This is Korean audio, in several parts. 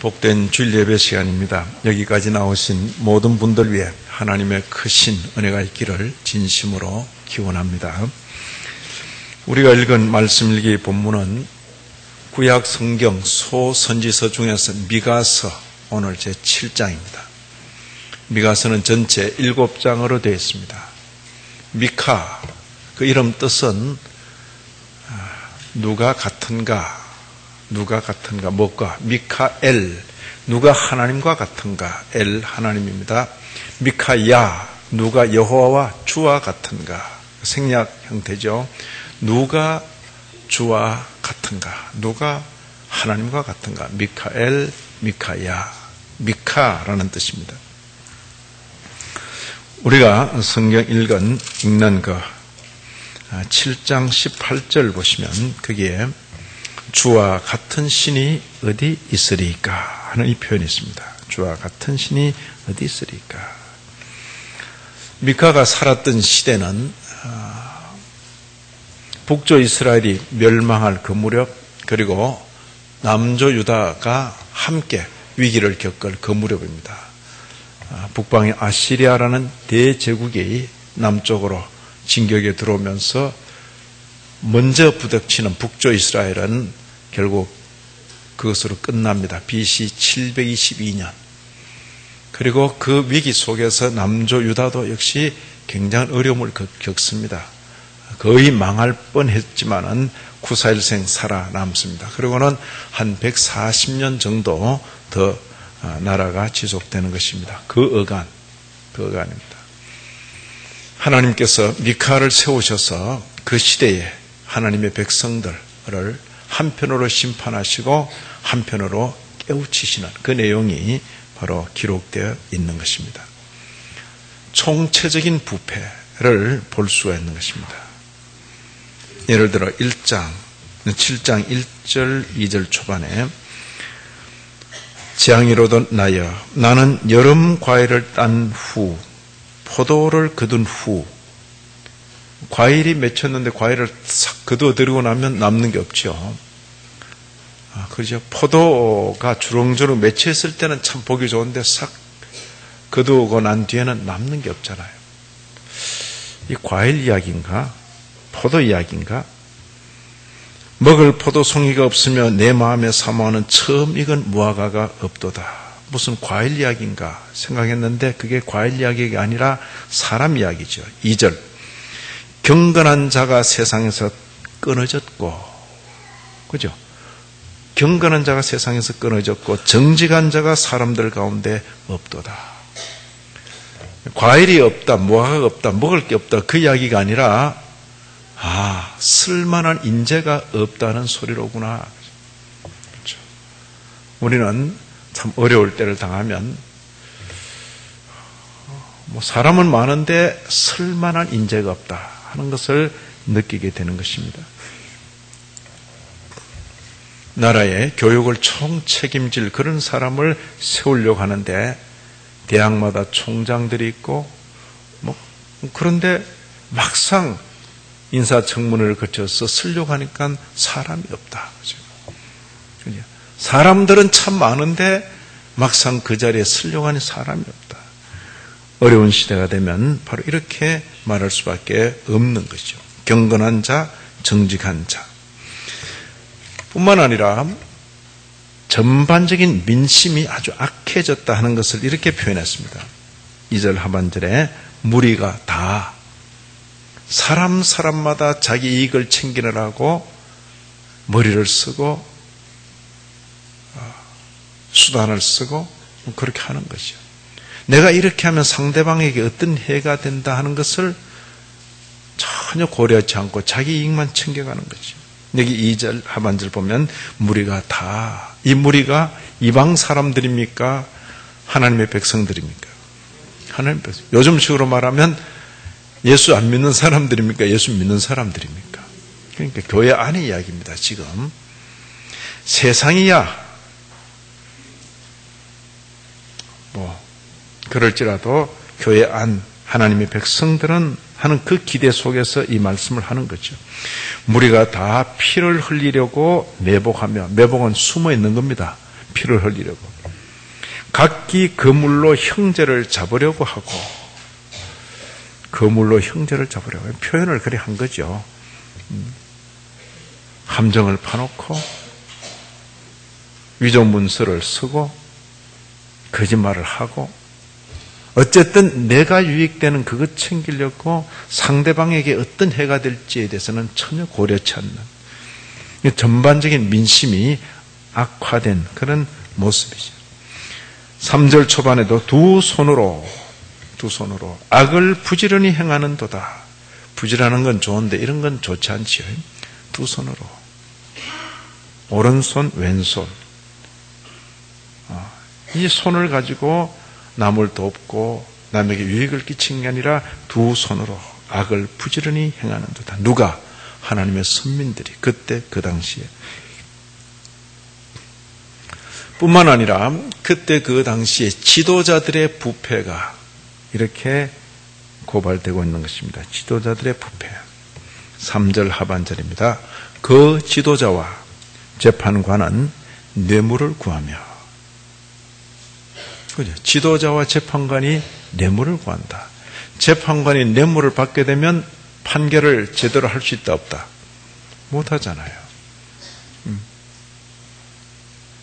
복된 주일 예배 시간입니다. 여기까지 나오신 모든 분들 위해 하나님의 크신 은혜가 있기를 진심으로 기원합니다. 우리가 읽은 말씀일기 본문은 구약 성경 소선지서 중에서 미가서 오늘 제7장입니다. 미가서는 전체 7장으로 되어 있습니다. 미카, 그 이름 뜻은 누가 같은가, 무엇과? 미카엘, 누가 하나님과 같은가? 엘 하나님입니다. 미카야, 누가 여호와와 주와 같은가? 생략 형태죠. 누가 주와 같은가? 누가 하나님과 같은가? 미카엘, 미카야, 미카라는 뜻입니다. 우리가 성경 읽는 그 7장 18절 보시면 거기에 주와 같은 신이 어디 있으리까 하는 이 표현이 있습니다. 주와 같은 신이 어디 있으리까. 미카가 살았던 시대는 북조 이스라엘이 멸망할 그 무렵, 그리고 남조 유다가 함께 위기를 겪을 그 무렵입니다. 북방의 아시리아라는 대제국이 남쪽으로 진격에 들어오면서 먼저 부닥치는 북조 이스라엘은 결국 그것으로 끝납니다. BC 722년. 그리고 그 위기 속에서 남조 유다도 역시 굉장한 어려움을 겪습니다. 거의 망할 뻔했지만은 구사일생 살아남습니다. 그리고는 한 140년 정도 더 나라가 지속되는 것입니다. 그 어간입니다. 하나님께서 미카를 세우셔서 그 시대에 하나님의 백성들을 한편으로 심판하시고 한편으로 깨우치시는 그 내용이 바로 기록되어 있는 것입니다. 총체적인 부패를 볼 수가 있는 것입니다. 예를 들어 7장 1절 2절 초반에 재앙이로도 나여 나는 여름 과일을 딴 후 포도를 거둔 후, 과일이 맺혔는데 과일을 싹 거두어들이고 나면 남는 게 없죠. 그렇죠. 포도가 주렁주렁 맺혀있을 때는 참 보기 좋은데 싹 거두고 난 뒤에는 남는 게 없잖아요. 이 과일 이야기인가? 포도 이야기인가? 먹을 포도송이가 없으며 내 마음에 사모하는 처음 익은 무화과가 없도다. 무슨 과일 이야기인가 생각했는데 그게 과일 이야기가 아니라 사람 이야기죠. 2절 경건한 자가 세상에서 끊어졌고, 그죠? 경건한 자가 세상에서 끊어졌고 정직한 자가 사람들 가운데 없도다. 과일이 없다, 무화과가 없다, 먹을 게 없다, 그 이야기가 아니라 쓸만한 인재가 없다는 소리로구나. 그렇죠. 우리는 참 어려울 때를 당하면 사람은 많은데 쓸만한 인재가 없다 하는 것을 느끼게 되는 것입니다. 나라의 교육을 총책임질 그런 사람을 세우려고 하는데 대학마다 총장들이 있고 그런데 막상 인사청문회를 거쳐서 쓰려고 하니까 사람이 없다. 그죠? 사람들은 참 많은데 막상 그 자리에 쓰려고 하는 사람이 없다. 어려운 시대가 되면 바로 이렇게 말할 수밖에 없는 것이죠. 경건한 자, 정직한 자. 뿐만 아니라 전반적인 민심이 아주 악해졌다 하는 것을 이렇게 표현했습니다. 2절 하반절에 무리가 다 사람마다 자기 이익을 챙기느라고 머리를 쓰고 수단을 쓰고 그렇게 하는 것이죠. 내가 이렇게 하면 상대방에게 어떤 해가 된다 하는 것을 전혀 고려하지 않고 자기 이익만 챙겨가는 거죠. 여기 2절 하반절 보면 무리가 다, 이 무리가 이방 사람들입니까? 하나님의 백성들입니까? 하나님의 백성. 요즘식으로 말하면 예수 안 믿는 사람들입니까? 예수 믿는 사람들입니까? 그러니까 교회 안의 이야기입니다. 지금 세상이야 그럴지라도 교회 안 하나님의 백성들은 하는 그 기대 속에서 이 말씀을 하는 거죠. 무리가 다 피를 흘리려고 매복하며, 매복은 숨어 있는 겁니다. 피를 흘리려고. 각기 그물로 형제를 잡으려고 하고, 그물로 형제를 잡으려고 해요. 표현을 그래 한 거죠. 함정을 파놓고 위조문서를 쓰고 거짓말을 하고, 어쨌든 내가 유익되는 그것 챙기려고 상대방에게 어떤 해가 될지에 대해서는 전혀 고려치 않는 전반적인 민심이 악화된 그런 모습이죠. 3절 초반에도 두 손으로 악을 부지런히 행하는 도다. 부지런한 건 좋은데 이런 건 좋지 않지요. 두 손으로, 오른손 왼손, 이 손을 가지고 남을 돕고 남에게 유익을 끼치는 게 아니라 두 손으로 악을 부지런히 행하는 도다. 누가? 하나님의 선민들이 그때 그 당시에. 뿐만 아니라 그때 그 당시에 지도자들의 부패가 이렇게 고발되고 있는 것입니다. 지도자들의 부패. 3절 하반절입니다. 그 지도자와 재판관은 뇌물을 구하며. 그죠? 지도자와 재판관이 뇌물을 구한다. 재판관이 뇌물을 받게 되면 판결을 제대로 할 수 있다 없다? 못하잖아요.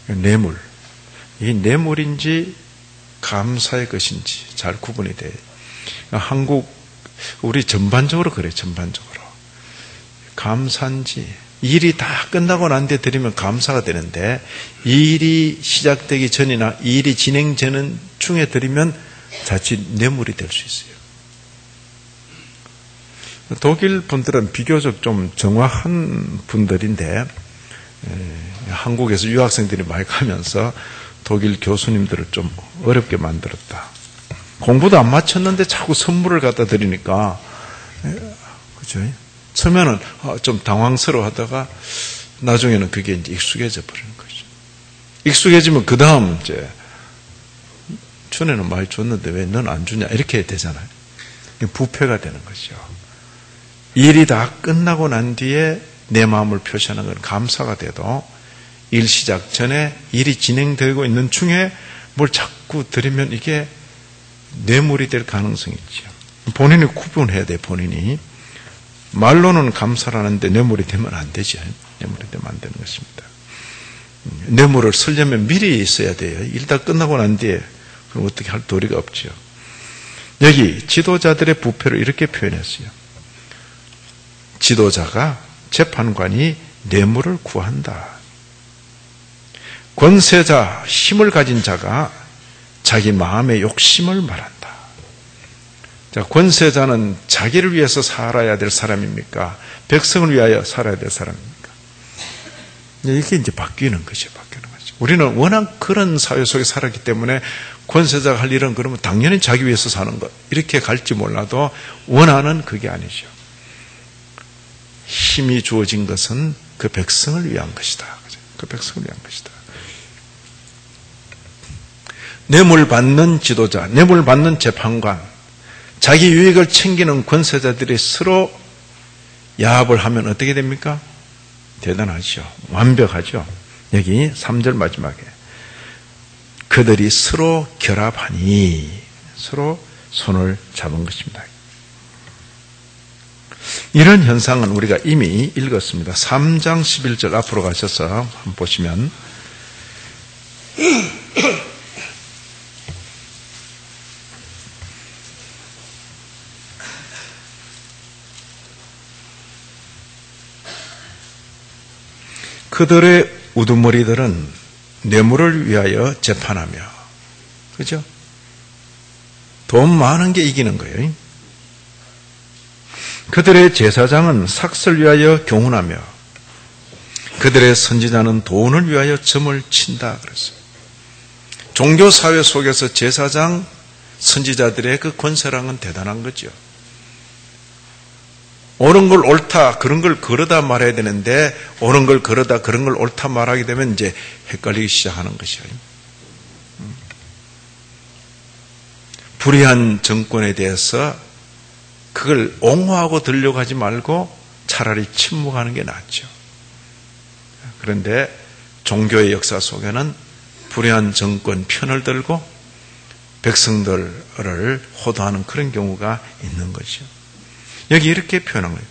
뇌물. 이 뇌물인지 감사의 것인지 잘 구분이 돼요. 한국, 우리 전반적으로 그래요. 전반적으로. 감사인지, 일이 다 끝나고 난 뒤에 드리면 감사가 되는데, 일이 시작되기 전이나 일이 진행되는 중에 드리면 자칫 뇌물이 될 수 있어요. 독일 분들은 비교적 좀 정확한 분들인데, 한국에서 유학생들이 많이 가면서 독일 교수님들을 좀 어렵게 만들었다. 공부도 안 마쳤는데 자꾸 선물을 갖다 드리니까, 그죠? 처음에는 좀 당황스러워 하다가 나중에는 그게 이제 익숙해져 버리는 거죠. 익숙해지면 그 다음 이제, 전에는 많이 줬는데 왜 넌 안 주냐? 이렇게 되잖아요. 부패가 되는 거죠. 일이 다 끝나고 난 뒤에 내 마음을 표시하는 건 감사가 돼도 일 시작 전에 일이 진행되고 있는 중에 뭘 자꾸 드리면 이게 뇌물이 될 가능성이 있죠. 본인이 구분해야 돼. 본인이. 말로는 감사를 하는데 뇌물이 되면 안 되죠. 뇌물이 되면 안 되는 것입니다. 뇌물을 쓰려면 미리 있어야 돼요. 일 다 끝나고 난 뒤에 그럼 어떻게 할 도리가 없죠. 여기 지도자들의 부패를 이렇게 표현했어요. 지도자가, 재판관이 뇌물을 구한다. 권세자, 힘을 가진 자가 자기 마음의 욕심을 말한다. 자, 권세자는 자기를 위해서 살아야 될 사람입니까? 백성을 위하여 살아야 될 사람입니까? 이게 이제 바뀌는 거죠. 우리는 워낙 그런 사회 속에 살았기 때문에 권세자가 할 일은 그러면 당연히 자기 위해서 사는 것, 이렇게 갈지 몰라도 원하는 그게 아니죠. 힘이 주어진 것은 그 백성을 위한 것이다. 그 백성을 위한 것이다. 뇌물 받는 지도자, 뇌물 받는 재판관, 자기 유익을 챙기는 권세자들이 서로 야합을 하면 어떻게 됩니까? 대단하죠. 완벽하죠. 여기 3절 마지막에 그들이 서로 결합하니, 서로 손을 잡은 것입니다. 이런 현상은 우리가 이미 읽었습니다. 3장 11절 앞으로 가셔서 한번 보시면 그들의 우두머리들은 뇌물을 위하여 재판하며, 그죠? 돈 많은 게 이기는 거예요. 그들의 제사장은 삭슬 위하여 교훈하며 그들의 선지자는 돈을 위하여 점을 친다 그랬어요. 종교사회 속에서 제사장, 선지자들의 그 권세랑은 대단한 거죠. 옳은 걸 옳다, 그런 걸 그러다 말해야 되는데 옳은 걸 그러다, 그런 걸 옳다 말하게 되면 이제 헷갈리기 시작하는 것이에요. 불의한 정권에 대해서 그걸 옹호하고 들려고 하지 말고 차라리 침묵하는 게 낫죠. 그런데 종교의 역사 속에는 불의한 정권 편을 들고 백성들을 호도하는 그런 경우가 있는 거죠. 여기 이렇게 표현한 거예요.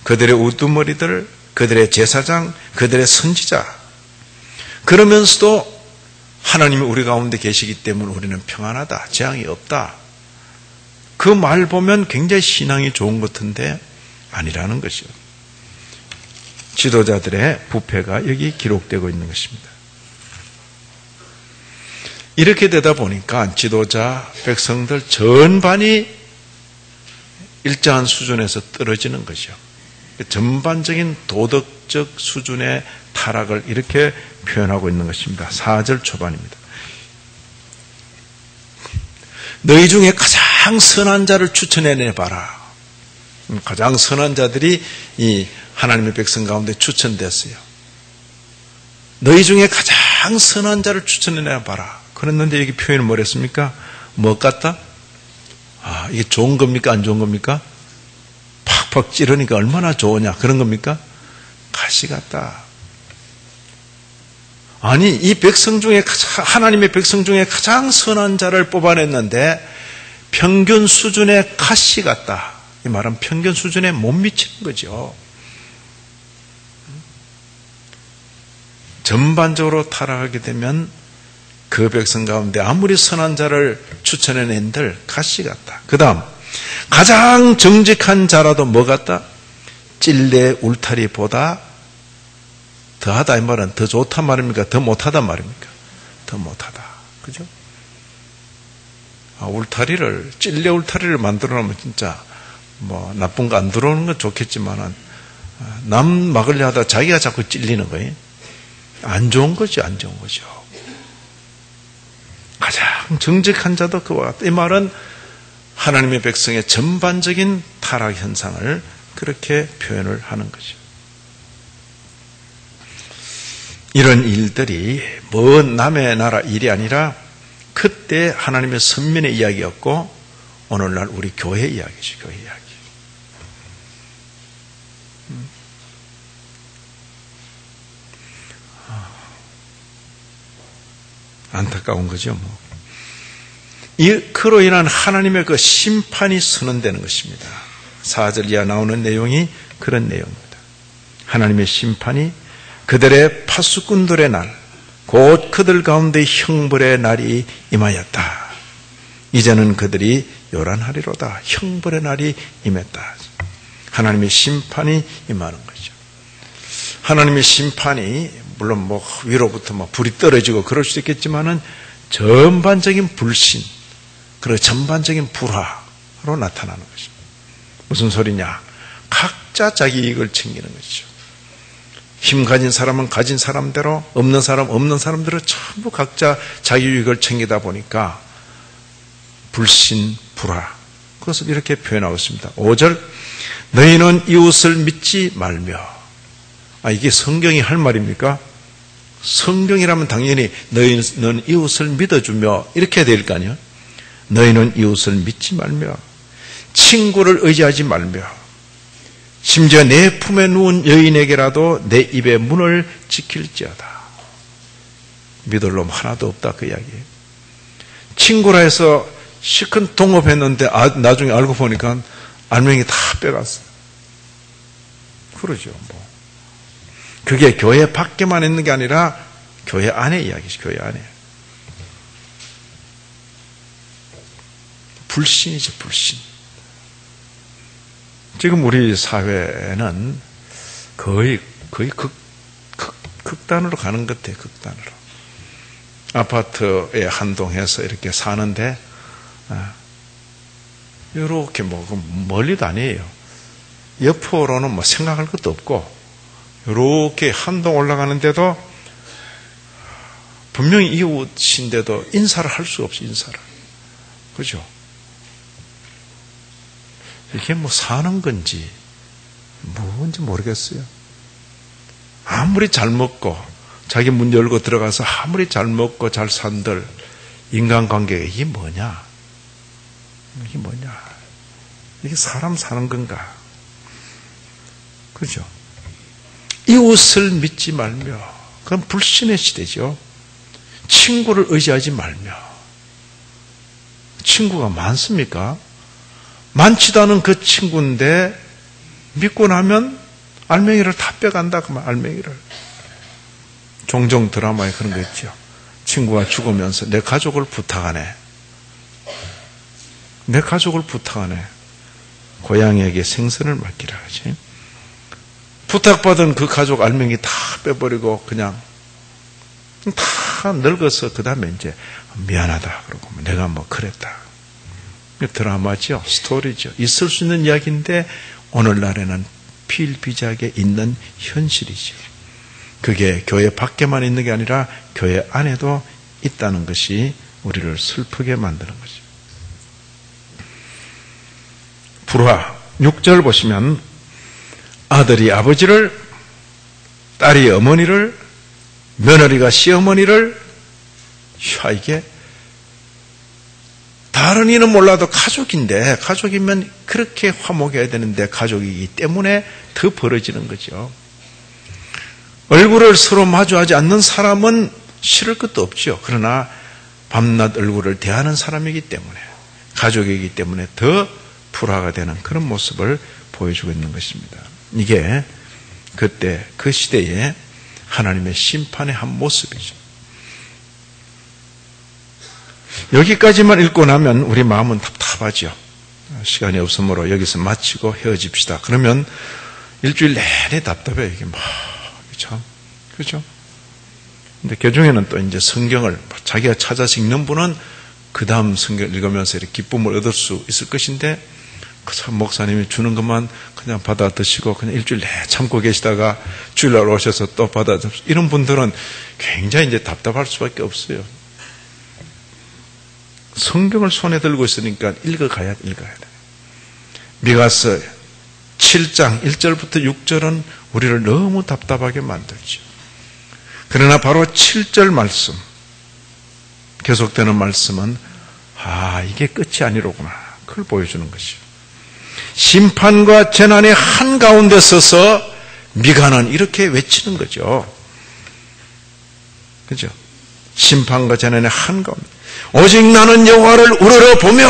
그들의 우두머리들, 그들의 제사장, 그들의 선지자. 그러면서도 하나님이 우리 가운데 계시기 때문에 우리는 평안하다, 재앙이 없다. 그 말 보면 굉장히 신앙이 좋은 것 같은데 아니라는 것이요. 지도자들의 부패가 여기 기록되고 있는 것입니다. 이렇게 되다 보니까 지도자, 백성들 전반이 일정한 수준에서 떨어지는 것이요. 전반적인 도덕적 수준의 타락을 이렇게 표현하고 있는 것입니다. 4절 초반입니다. 너희 중에 가장 선한 자를 추천해내봐라. 가장 선한 자들이 이 하나님의 백성 가운데 추천됐어요. 너희 중에 가장 선한 자를 추천해내봐라. 그랬는데 여기 표현은 뭐랬습니까? 뭐 같다? 이게 좋은 겁니까? 안 좋은 겁니까? 팍팍 찌르니까 얼마나 좋으냐? 그런 겁니까? 가시 같다. 아니, 이 백성 중에, 하나님의 백성 중에 가장 선한 자를 뽑아냈는데 평균 수준의 가시 같다. 이 말은 평균 수준에 못 미치는 거죠. 전반적으로 타락하게 되면 그 백성 가운데 아무리 선한 자를 추천해낸들 가시 같다. 그 다음, 가장 정직한 자라도 뭐 같다? 찔레 울타리보다 더하다 이 말은 더 좋단 말입니까? 더 못하단 말입니까? 더 못하다. 그죠? 울타리를, 찔레 울타리를 만들어 놓으면 진짜 뭐 나쁜 거 안 들어오는 건 좋겠지만은 남 막으려 하다 자기가 자꾸 찔리는 거예요. 안 좋은 거죠, 안 좋은 거죠. 가장 정직한 자도 그와 같다. 이 말은 하나님의 백성의 전반적인 타락 현상을 그렇게 표현을 하는 거죠. 이런 일들이 먼 남의 나라 일이 아니라 그때 하나님의 선민의 이야기였고 오늘날 우리 교회 이야기죠. 교회 이야기. 안타까운 거죠. 그로 인한 하나님의 그 심판이 선언되는 것입니다. 4절 이하 나오는 내용이 그런 내용입니다. 하나님의 심판이 그들의 파수꾼들의 날, 곧 그들 가운데 형벌의 날이 임하였다. 이제는 그들이 요란하리로다. 형벌의 날이 임했다. 하나님의 심판이 임하는 거죠. 하나님의 심판이 물론 뭐 위로부터 뭐 불이 떨어지고 그럴 수도 있겠지만은 전반적인 불신, 그리고 전반적인 불화로 나타나는 것입니다. 무슨 소리냐? 각자 자기 이익을 챙기는 것이죠. 힘 가진 사람은 가진 사람대로, 없는 사람 없는 사람대로 전부 각자 자기 이익을 챙기다 보니까 불신, 불화. 그것을 이렇게 표현하고 있습니다. 5절, 너희는 이웃을 믿지 말며. 이게 성경이 할 말입니까? 성경이라면 당연히 너희는 이웃을 믿어주며 이렇게 해야 될 거 아니에요? 너희는 이웃을 믿지 말며 친구를 의지하지 말며 심지어 내 품에 누운 여인에게라도 내 입의 문을 지킬지어다. 믿을 놈 하나도 없다 그 이야기예요. 친구라 해서 시큰 동업했는데 나중에 알고 보니까 알맹이 다 빼갔어요. 그러죠. 그게 교회 밖에만 있는 게 아니라 교회 안의 이야기죠. 교회 안에. 불신이죠. 불신. 지금 우리 사회는 거의 극단으로 가는 것 같아요. 극단으로. 아파트에 한동해서 이렇게 사는데 이렇게 멀리도 아니에요. 옆으로는 생각할 것도 없고 이렇게 한동 올라가는데도 분명히 이웃인데도 인사를 할 수가 없어요. 인사를. 그죠? 이게 사는 건지 뭔지 모르겠어요. 아무리 잘 먹고 자기 문 열고 들어가서 아무리 잘 먹고 잘 산들 인간관계가 이게 뭐냐? 이게 뭐냐? 이게 사람 사는 건가? 그죠? 이웃을 믿지 말며 그건 불신의 시대죠. 친구를 의지하지 말며. 친구가 많습니까? 많지도 않은 그 친구인데 믿고 나면 알맹이를 다 빼간다. 그 말, 알맹이를. 종종 드라마에 그런 거 있죠. 친구가 죽으면서 내 가족을 부탁하네. 내 가족을 부탁하네. 고양이에게 생선을 맡기라 하지. 부탁받은 그 가족 알맹이 다 빼버리고 그냥 다 늙어서 그 다음에 이제 미안하다 그러고 내가 뭐 그랬다. 드라마죠. 스토리죠. 있을 수 있는 이야기인데 오늘날에는 필비작에 있는 현실이죠. 그게 교회 밖에만 있는 게 아니라 교회 안에도 있다는 것이 우리를 슬프게 만드는 거죠. 불화 6절 보시면 아들이 아버지를, 딸이 어머니를, 며느리가 시어머니를, 이게 다른 이는 몰라도 가족인데, 가족이면 그렇게 화목해야 되는데 가족이기 때문에 더 벌어지는 거죠. 얼굴을 서로 마주하지 않는 사람은 싫을 것도 없죠. 그러나 밤낮 얼굴을 대하는 사람이기 때문에, 가족이기 때문에 더 불화가 되는 그런 모습을 보여주고 있는 것입니다. 이게 그때 그 시대에 하나님의 심판의 한 모습이죠. 여기까지만 읽고 나면 우리 마음은 답답하죠. 시간이 없으므로 여기서 마치고 헤어집시다. 그러면 일주일 내내 답답해요. 이게 참 그렇죠? 근데 교중에는 또 이제 성경을 자기가 찾아서 읽는 분은 그 다음 성경을 읽으면서 이렇게 기쁨을 얻을 수 있을 것인데, 참 목사님이 주는 것만 그냥 받아 드시고 그냥 일주일 내내 참고 계시다가 주일날 오셔서 또 받아 드시고, 이런 분들은 굉장히 이제 답답할 수밖에 없어요. 성경을 손에 들고 있으니까 읽어야 돼. 미가서 7장 1절부터 6절은 우리를 너무 답답하게 만들죠. 그러나 바로 7절 말씀, 계속되는 말씀은 이게 끝이 아니로구나. 그걸 보여주는 것이죠. 심판과 재난의 한가운데 서서 미가는 이렇게 외치는 거죠. 그죠? 심판과 재난의 한가운데 오직 나는 여호와를 우러러 보며,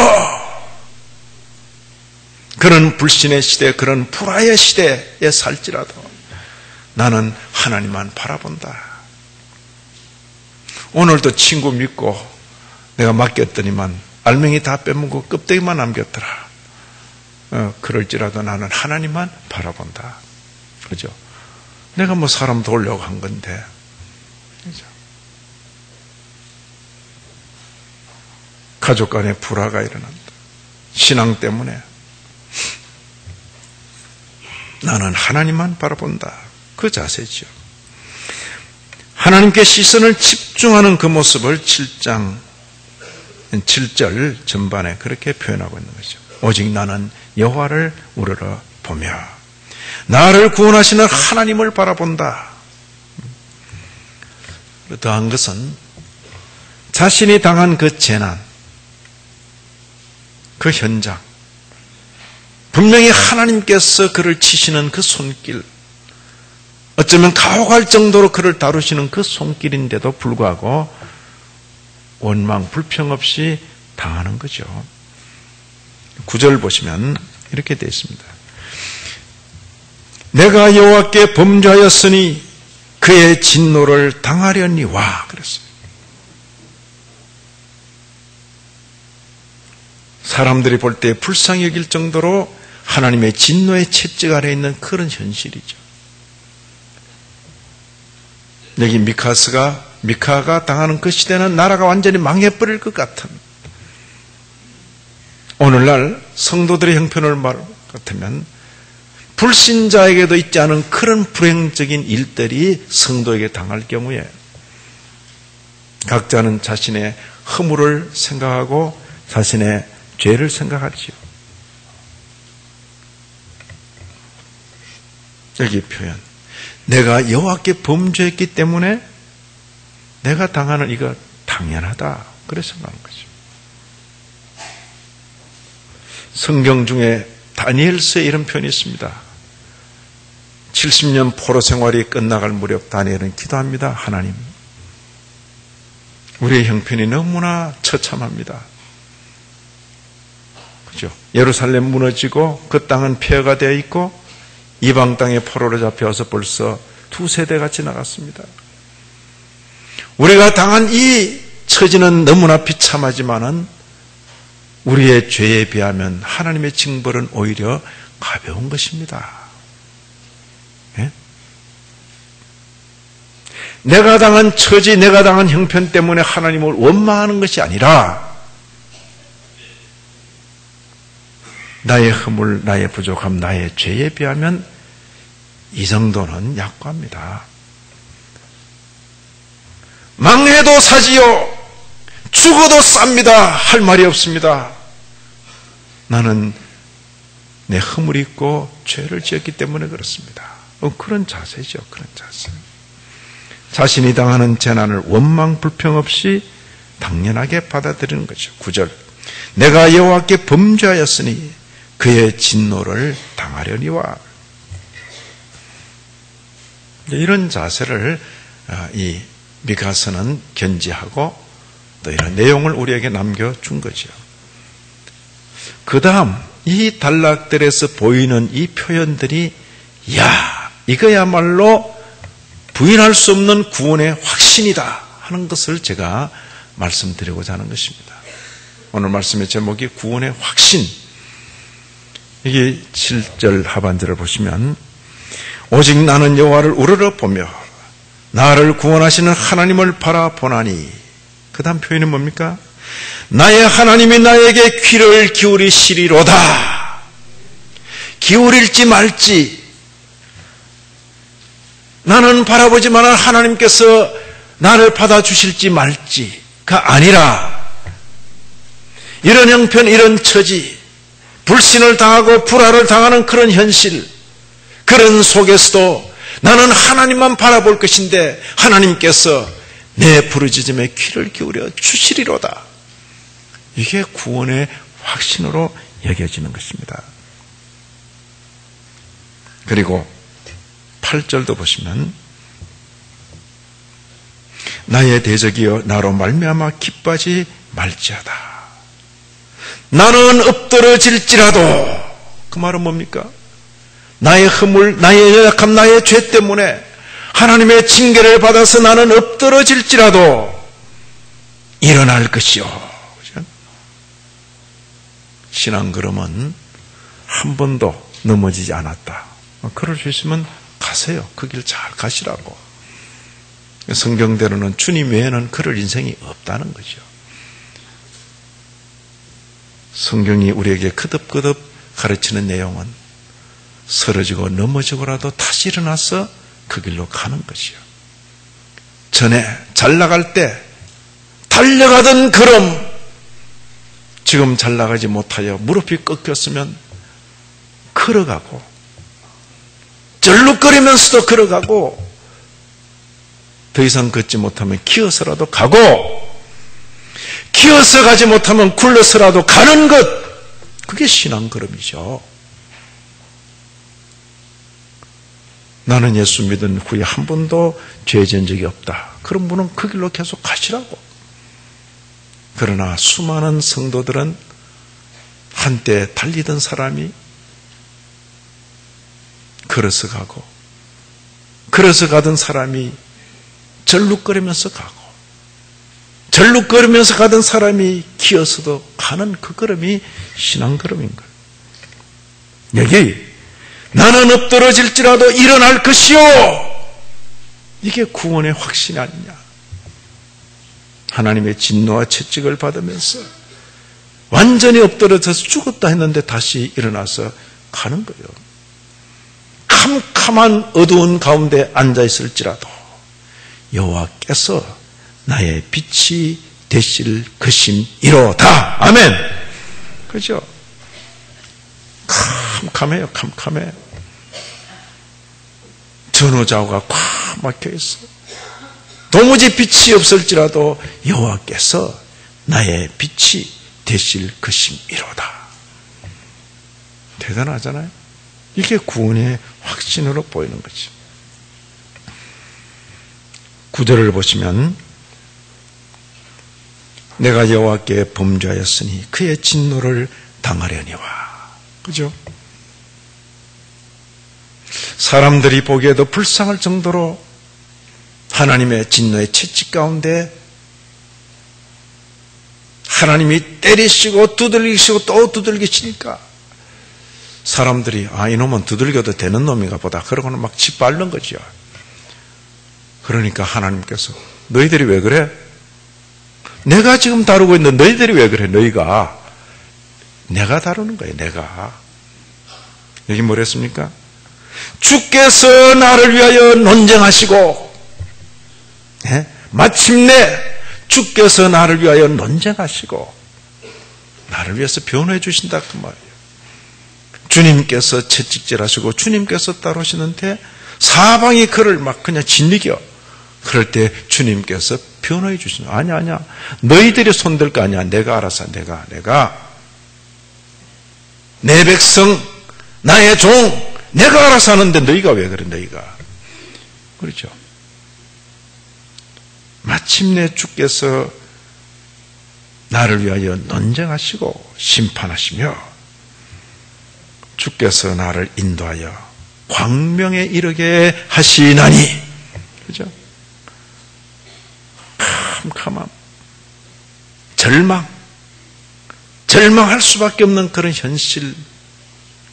그런 불신의 시대, 그런 불화의 시대에 살지라도 나는 하나님만 바라본다. 오늘도 친구 믿고 내가 맡겼더니만 알맹이 다 빼먹고 껍데기만 남겼더라. 그럴지라도 나는 하나님만 바라본다. 그죠? 내가 뭐 사람 도우려고 한 건데. 그죠? 가족 간에 불화가 일어난다. 신앙 때문에. 나는 하나님만 바라본다. 그 자세죠. 하나님께 시선을 집중하는 그 모습을 7장 7절 전반에 그렇게 표현하고 있는 거죠. 오직 나는 여호와를 우러러 보며 나를 구원하시는 하나님을 바라본다. 더한 것은 자신이 당한 그 재난, 그 현장, 분명히 하나님께서 그를 치시는 그 손길, 어쩌면 가혹할 정도로 그를 다루시는 그 손길인데도 불구하고 원망, 불평 없이 당하는 거죠. 9절 보시면 이렇게 되어 있습니다. 내가 여호와께 범죄하였으니 그의 진노를 당하려니와 그랬어요. 사람들이 볼 때 불쌍히 여길 정도로 하나님의 진노의 채찍 아래에 있는 그런 현실이죠. 여기 미카가 당하는 그 시대는 나라가 완전히 망해버릴 것 같은, 오늘날 성도들의 형편을 말 같으면 불신자에게도 있지 않은 그런 불행적인 일들이 성도에게 당할 경우에 각자는 자신의 허물을 생각하고 자신의 죄를 생각하지요. 여기 표현, 내가 여호와께 범죄했기 때문에 내가 당하는 이거 당연하다, 그래서 생각하는 거죠. 성경 중에 다니엘서에 이런 표현이 있습니다. 70년 포로 생활이 끝나갈 무렵 다니엘은 기도합니다. 하나님, 우리의 형편이 너무나 처참합니다. 그죠? 예루살렘 무너지고 그 땅은 폐허가 되어 있고 이방 땅에 포로로 잡혀와서 벌써 2세대가 지나갔습니다. 우리가 당한 이 처지는 너무나 비참하지만은 우리의 죄에 비하면 하나님의 징벌은 오히려 가벼운 것입니다. 예? 내가 당한 처지, 내가 당한 형편 때문에 하나님을 원망하는 것이 아니라 나의 허물, 나의 부족함, 나의 죄에 비하면 이 정도는 약고합니다. 망해도 사지요, 죽어도 쌉니다. 할 말이 없습니다. 나는 내 허물이 있고 죄를 지었기 때문에 그렇습니다. 그런 자세죠. 그런 자세. 자신이 당하는 재난을 원망 불평 없이 당연하게 받아들이는 거죠. 9절. 내가 여호와께 범죄하였으니 그의 진노를 당하려니와. 이런 자세를 이 미가서는 견지하고 또 이런 내용을 우리에게 남겨준 거죠. 그 다음 이 단락들에서 보이는 이 표현들이 이거야말로 부인할 수 없는 구원의 확신이다 하는 것을 제가 말씀드리고자 하는 것입니다. 오늘 말씀의 제목이 구원의 확신. 이게 7절 하반절을 보시면 오직 나는 여호와를 우러러 보며 나를 구원하시는 하나님을 바라보나니. 그 다음 표현은 뭡니까? 나의 하나님이 나에게 귀를 기울이시리로다. 기울일지 말지 나는 바라보지만 하나님께서 나를 받아주실지 말지가 아니라 이런 형편, 이런 처지, 불신을 당하고 불화를 당하는 그런 현실, 그런 속에서도 나는 하나님만 바라볼 것인데 하나님께서 내 부르짖음에 귀를 기울여 주시리로다. 이게 구원의 확신으로 여겨지는 것입니다. 그리고 8절도 보시면 나의 대적이여 나로 말미암아 기뻐하지 말지어다. 나는 엎드러질지라도. 그 말은 뭡니까? 나의 허물, 나의 연약함, 나의 죄 때문에 하나님의 징계를 받아서 나는 엎드러질지라도 일어날 것이요. 신앙 걸음은 한 번도 넘어지지 않았다. 그럴 수 있으면 가세요. 그 길 잘 가시라고. 성경대로는 주님 외에는 그럴 인생이 없다는 거죠. 성경이 우리에게 거듭거듭 가르치는 내용은 쓰러지고 넘어지고라도 다시 일어나서 그 길로 가는 것이요. 전에 잘 나갈 때 달려가던 걸음, 지금 잘 나가지 못하여 무릎이 꺾였으면 걸어가고, 절룩거리면서도 걸어가고, 더 이상 걷지 못하면 기어서라도 가고, 기어서 가지 못하면 굴러서라도 가는 것, 그게 신앙 걸음이죠. 나는 예수 믿은 후에 한 번도 죄 지은 적이 없다. 그런 분은 그 길로 계속 가시라고. 그러나 수많은 성도들은 한때 달리던 사람이 걸어서 가고, 걸어서 가던 사람이 절룩거리면서 가고, 절룩거리면서 가던 사람이 기어서도 가는 그 걸음이 신앙 걸음인 거예요. 여기 나는 엎드러질지라도 일어날 것이요. 이게 구원의 확신이 아니냐. 하나님의 진노와 채찍을 받으면서 완전히 엎드러져서 죽었다 했는데 다시 일어나서 가는 거예요. 캄캄한 어두운 가운데 앉아있을지라도 여호와께서 나의 빛이 되실 것임이로다. 아멘. 그죠? 캄캄해요. 캄캄해. 전후좌우가 꽉 막혀있어. 도무지 빛이 없을지라도 여호와께서 나의 빛이 되실 것임이로다. 대단하잖아요. 이게 구원의 확신으로 보이는 거지. 9절을 보시면 내가 여호와께 범죄하였으니 그의 진노를 당하려니와. 그죠? 사람들이 보기에도 불쌍할 정도로 하나님의 진노의 채찍 가운데 하나님이 때리시고 두들기시고 또 두들기시니까 사람들이 이놈은 두들겨도 되는 놈인가 보다 그러고는 막 짓밟는 거죠. 그러니까 하나님께서 너희들이 왜 그래? 내가 지금 다루고 있는데 너희들이 왜 그래? 너희가 내가 다루는 거예요. 내가. 여기 뭐랬습니까? 주께서 나를 위하여 논쟁하시고 마침내 주께서 나를 위하여 논쟁하시고 나를 위해서 변호해 주신다 그 말이에요. 주님께서 채찍질하시고 주님께서 따르시는데 사방이 그를 막 그냥 짓이겨. 그럴 때 주님께서 변호해 주시는 아니야 너희들이 손댈 거 아니야. 내가 알아서 내가 내 백성 나의 종 내가 알아서 하는데 너희가 왜 그래? 너희가 그렇죠. 마침내 주께서 나를 위하여 논쟁하시고 심판하시며 주께서 나를 인도하여 광명에 이르게 하시나니. 그죠? 캄캄함, 절망할 수밖에 없는 그런 현실.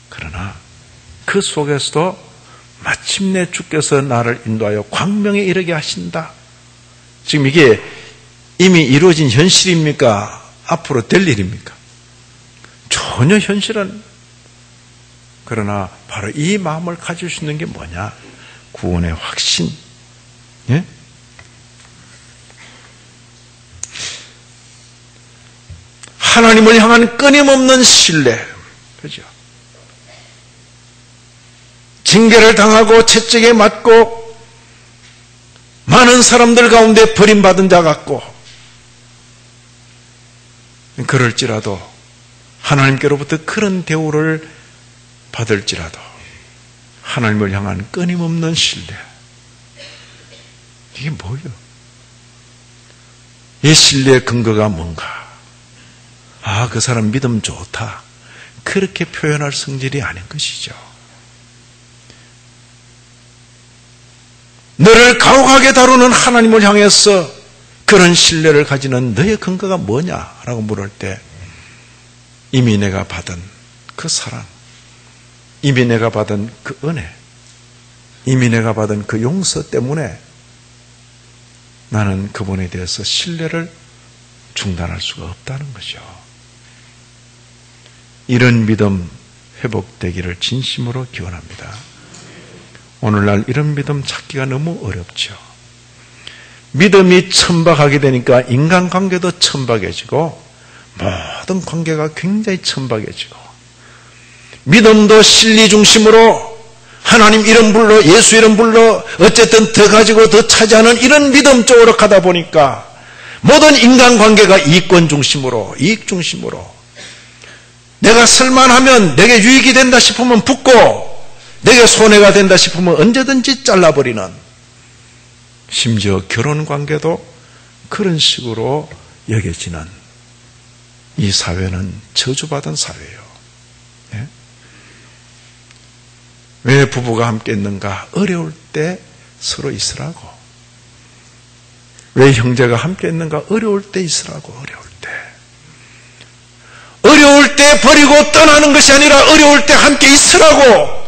그러나 그 속에서도 마침내 주께서 나를 인도하여 광명에 이르게 하신다. 지금 이게 이미 이루어진 현실입니까? 앞으로 될 일입니까? 전혀 현실은. 그러나 바로 이 마음을 가질 수 있는 게 뭐냐? 구원의 확신. 예? 하나님을 향한 끊임없는 신뢰. 그죠? 징계를 당하고 채찍에 맞고 많은 사람들 가운데 버림받은 자 같고 그럴지라도 하나님께로부터 그런 대우를 받을지라도 하나님을 향한 끊임없는 신뢰. 이게 뭐예요? 이 신뢰의 근거가 뭔가? 그 사람 믿음 좋다. 그렇게 표현할 성질이 아닌 것이죠. 너를 가혹하게 다루는 하나님을 향해서 그런 신뢰를 가지는 너의 근거가 뭐냐라고 물을 때 이미 내가 받은 그 사랑, 이미 내가 받은 그 은혜, 이미 내가 받은 그 용서 때문에 나는 그분에 대해서 신뢰를 중단할 수가 없다는 거죠. 이런 믿음 회복되기를 진심으로 기원합니다. 오늘날 이런 믿음 찾기가 너무 어렵죠. 믿음이 천박하게 되니까 인간관계도 천박해지고 모든 관계가 굉장히 천박해지고 믿음도 실리 중심으로 하나님 이름 불러 예수 이름 불러 어쨌든 더 가지고 더 차지하는 이런 믿음 쪽으로 가다 보니까 모든 인간관계가 이익권 중심으로 이익 중심으로 내가 쓸만하면 내게 유익이 된다 싶으면 붙고 내게 손해가 된다 싶으면 언제든지 잘라버리는, 심지어 결혼관계도 그런 식으로 여겨지는 이 사회는 저주받은 사회예요. 네? 왜 부부가 함께 있는가? 어려울 때 서로 있으라고. 왜 형제가 함께 있는가? 어려울 때 있으라고. 어려울 때 버리고 떠나는 것이 아니라 어려울 때 함께 있으라고.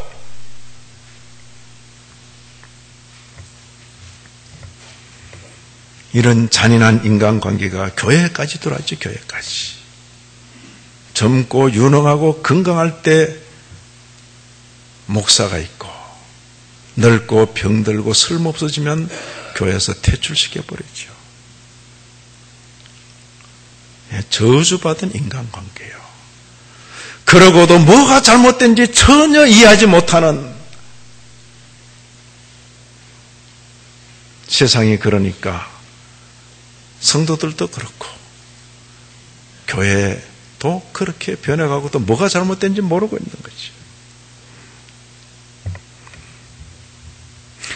이런 잔인한 인간관계가 교회까지 들어왔죠. 교회까지. 젊고 유능하고 건강할 때 목사가 있고 늙고 병들고 쓸모없어지면 교회에서 퇴출시켜버리죠. 저주받은 인간관계예요. 그러고도 뭐가 잘못된지 전혀 이해하지 못하는 세상이 그러니까 성도들도 그렇고 교회도 그렇게 변해가고 또 뭐가 잘못된지 모르고 있는 거지.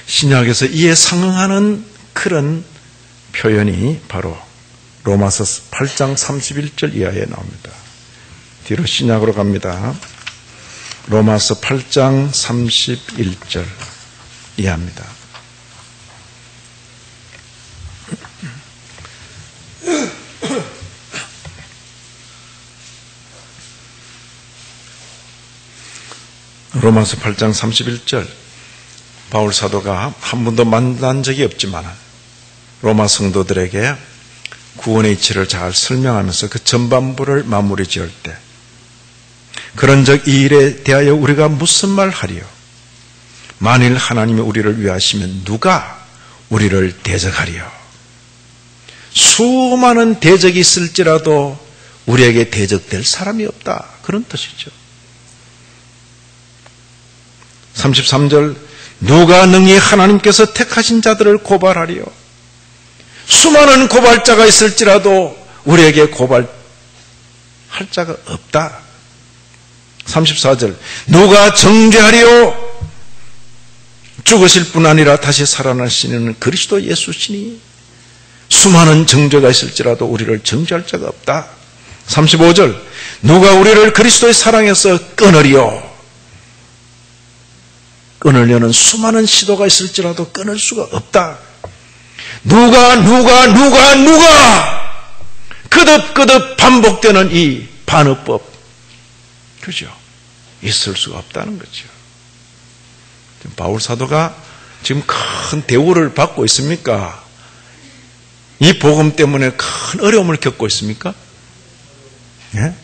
신약에서 이에 상응하는 그런 표현이 바로 로마서 8장 31절 이하에 나옵니다. 뒤로 신약으로 갑니다. 로마서 8장 31절 이하입니다. 로마서 8장 31절 바울 사도가 한 번도 만난 적이 없지만 로마 성도들에게 구원의 이치를 잘 설명하면서 그 전반부를 마무리 지을 때 그런즉 이 일에 대하여 우리가 무슨 말 하리요? 만일 하나님이 우리를 위하시면 누가 우리를 대적하리요? 수많은 대적이 있을지라도 우리에게 대적될 사람이 없다. 그런 뜻이죠. 33절 누가 능히 하나님께서 택하신 자들을 고발하리요? 수많은 고발자가 있을지라도 우리에게 고발할 자가 없다. 34절 누가 정죄하리요? 죽으실 뿐 아니라 다시 살아나시는 그리스도 예수시니 수많은 정죄가 있을지라도 우리를 정죄할 자가 없다. 35절 누가 우리를 그리스도의 사랑에서 끊으리요? 끊으려는 수많은 시도가 있을지라도 끊을 수가 없다. 누가 그득 반복되는 이 반어법, 그죠? 있을 수가 없다는 거죠. 바울 사도가 지금 큰 대우를 받고 있습니까? 이 복음 때문에 큰 어려움을 겪고 있습니까? 예?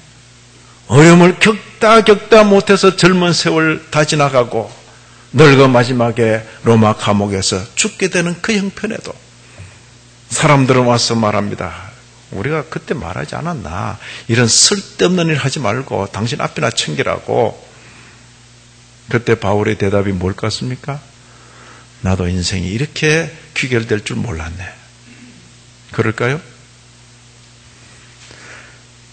어려움을 겪다 못해서 젊은 세월 다 지나가고 늙어 마지막에 로마 감옥에서 죽게 되는 그 형편에도 사람들은 와서 말합니다. 우리가 그때 말하지 않았나? 이런 쓸데없는 일 하지 말고 당신 앞이나 챙기라고. 그때 바울의 대답이 뭘 같습니까? 나도 인생이 이렇게 귀결될 줄 몰랐네. 그럴까요?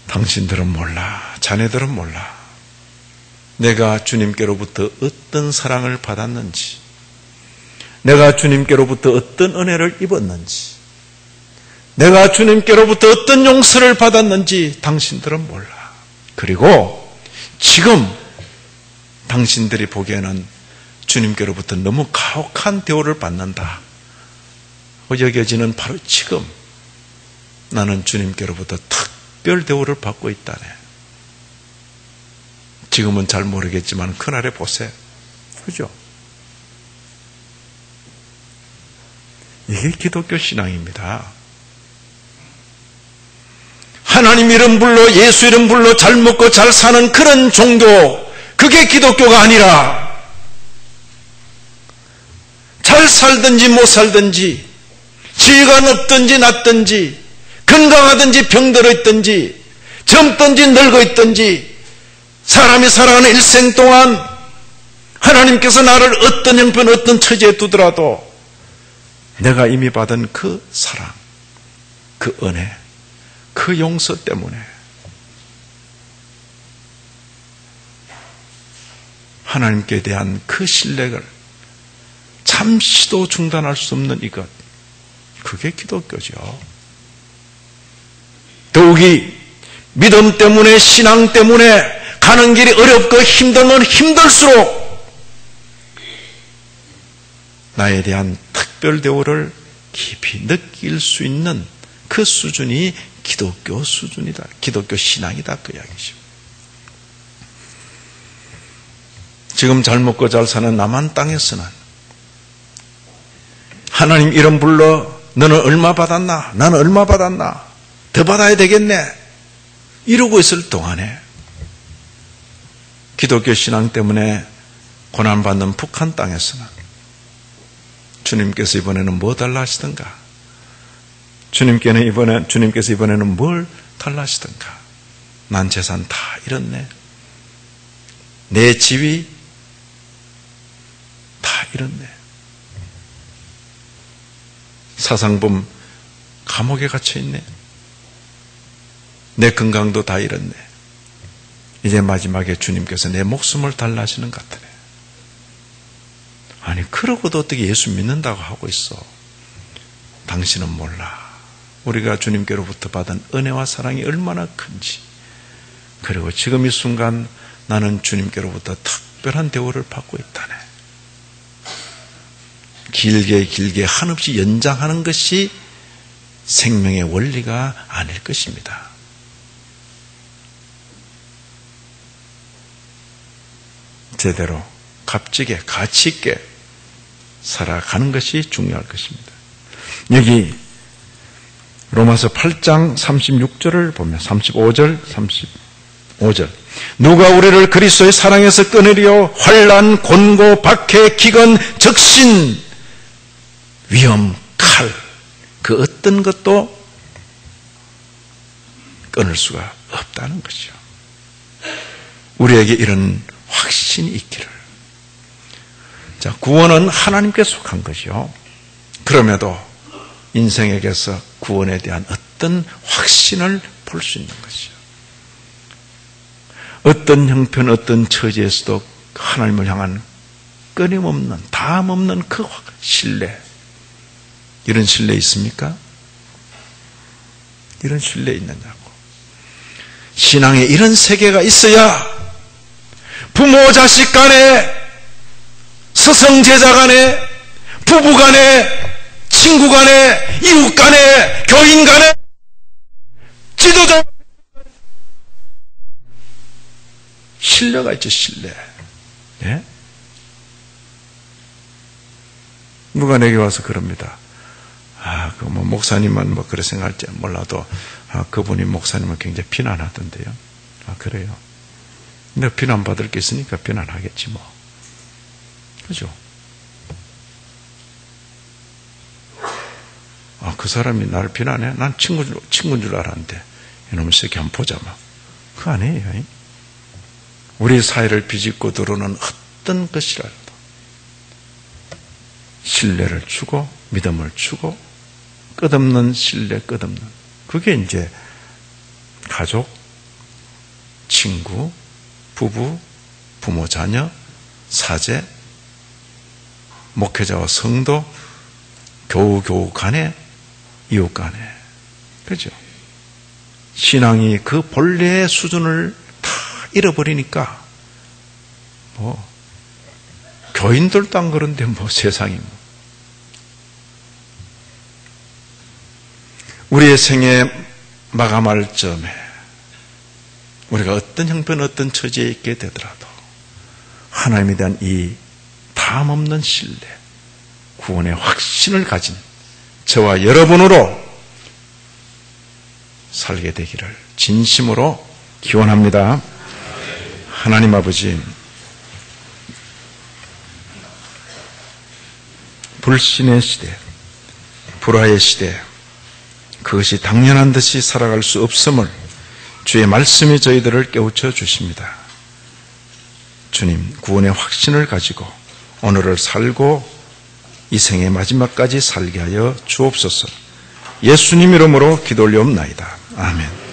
당신들은 몰라. 자네들은 몰라. 내가 주님께로부터 어떤 사랑을 받았는지, 내가 주님께로부터 어떤 은혜를 입었는지, 내가 주님께로부터 어떤 용서를 받았는지 당신들은 몰라. 그리고 지금 당신들이 보기에는 주님께로부터 너무 가혹한 대우를 받는다 여겨지는 바로 지금 나는 주님께로부터 특별 대우를 받고 있다네. 지금은 잘 모르겠지만 그날에 보세요. 그죠? 이게 기독교 신앙입니다. 하나님 이름 불러 예수 이름 불러 잘 먹고 잘 사는 그런 종교, 그게 기독교가 아니라 잘 살든지 못 살든지 지위가 높든지 낮든지 건강하든지 병들어 있든지 젊든지 늙어 있든지 사람이 살아가는 일생 동안 하나님께서 나를 어떤 형편 어떤 처지에 두더라도 내가 이미 받은 그 사랑, 그 은혜, 그 용서 때문에 하나님께 대한 그 신뢰를 잠시도 중단할 수 없는 이것, 그게 기독교죠. 더욱이 믿음 때문에 신앙 때문에 가는 길이 어렵고 힘들면 힘들수록 나에 대한 특별 대우를 깊이 느낄 수 있는 그 수준이 기독교 수준이다. 기독교 신앙이다. 그 이야기죠. 지금 잘 먹고 잘 사는 남한 땅에서는 하나님 이름 불러 너는 얼마 받았나? 나는 얼마 받았나? 더 받아야 되겠네. 이러고 있을 동안에 기독교 신앙 때문에 고난받는 북한 땅에서는 주님께서 이번에는 뭐 달라 하시던가? 주님께서 이번에는 뭘 달라 하시던가? 난 재산 다 잃었네. 내 지위 다 잃었네. 사상범 감옥에 갇혀있네. 내 건강도 다 잃었네. 이제 마지막에 주님께서 내 목숨을 달라 하시는 것 같으네. 아니 그러고도 어떻게 예수 믿는다고 하고 있어? 당신은 몰라. 우리가 주님께로부터 받은 은혜와 사랑이 얼마나 큰지, 그리고 지금 이 순간 나는 주님께로부터 특별한 대우를 받고 있다네. 길게 한없이 연장하는 것이 생명의 원리가 아닐 것입니다. 제대로 값지게 가치 있게 살아가는 것이 중요할 것입니다. 여기 로마서 8장 36절을 보면 35절, 35절 누가 우리를 그리스도의 사랑에서 끊으리요? 환난, 곤고, 박해, 기근, 적신, 위험, 칼, 그 어떤 것도 끊을 수가 없다는 것이죠. 우리에게 이런 확신이 있기를. 자, 구원은 하나님께 속한 것이요. 그럼에도 인생에게서 구원에 대한 어떤 확신을 볼 수 있는 것이요. 어떤 형편, 어떤 처지에서도 하나님을 향한 끊임없는, 다함없는 그 신뢰. 이런 신뢰 있습니까? 이런 신뢰 있느냐고. 신앙에 이런 세계가 있어야 부모 자식 간에, 스승 제자 간에, 부부 간에, 친구 간에, 이웃 간에, 교인 간에, 지도자 신뢰가 있죠. 신뢰. 예? 누가 내게 와서 그럽니다. 목사님은 그래 생각할지 몰라도, 그분이 목사님을 굉장히 비난하던데요. 그래요. 근데 비난받을 게 있으니까 비난하겠지, 뭐. 그죠? 그 사람이 나를 비난해? 난 친구인 줄 알았는데, 이놈의 새끼 한번 보자, 막. 그거 아니에요. 우리 사이를 비집고 들어오는 어떤 것이라도 신뢰를 주고, 믿음을 주고, 끝없는 신뢰, 끝없는. 그게 이제 가족, 친구, 부부, 부모, 자녀, 사제, 목회자와 성도, 교우 간에, 이웃 간에. 그죠? 신앙이 그 본래의 수준을 다 잃어버리니까, 교인들도 안 그런데 세상이 우리의 생애 마감할 점에 우리가 어떤 형편, 어떤 처지에 있게 되더라도 하나님에 대한 이 다함없는 신뢰, 구원의 확신을 가진 저와 여러분으로 살게 되기를 진심으로 기원합니다. 하나님 아버지, 불신의 시대, 불화의 시대, 그것이 당연한 듯이 살아갈 수 없음을 주의 말씀이 저희들을 깨우쳐 주십니다. 주님, 구원의 확신을 가지고 오늘을 살고 이 생의 마지막까지 살게 하여 주옵소서. 예수님 이름으로 기도 올리옵나이다. 아멘.